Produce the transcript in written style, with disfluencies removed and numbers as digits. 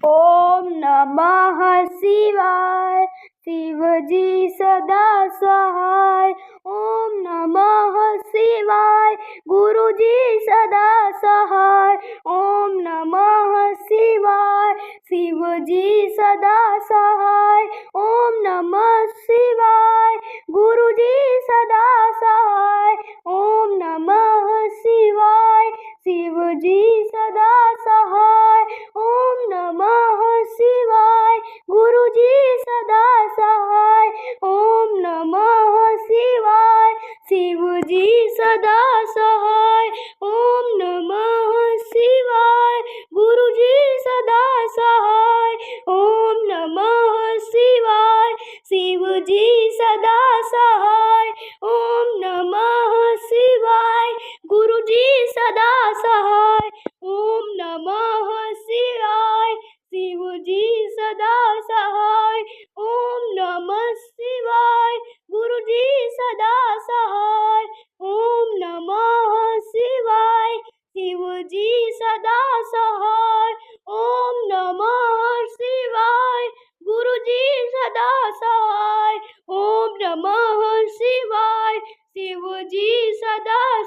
ओम नमः शिवाय। शिवजी सदा सहाय। ओम नमः शिवाय। गुरुजी सदा सहाय। ओम नमः शिवाय। शिवजी सदा सहाय। ओम नमः शिवाय। गुरुजी सदा सहाय। ओम नमः शिवाय। शिवजी सदा सहाय। ओम नमः शिवाय। गुरुजी सदा सहाय। ओम नमः शिवाय। शिवजी सदा सहाय। ओम नमः शिवाय। गुरुजी सदा सहाय। ओम नमः शिवाय। शिवजी सदा सहाय। ओम नमः शिवाय। गुरुजी सदा सहाय। ओम नमः शिवाय। शिवजी सदा सहाय। ओम नमः शिवाय। गुरुजी सदा सहाय। ओम नमः शिवाय। शिवजी सदा सहाय। ओम नमः शिवाय। गुरुजी सदा सहाय। ओम नमः शिवाय। शिवजी सदा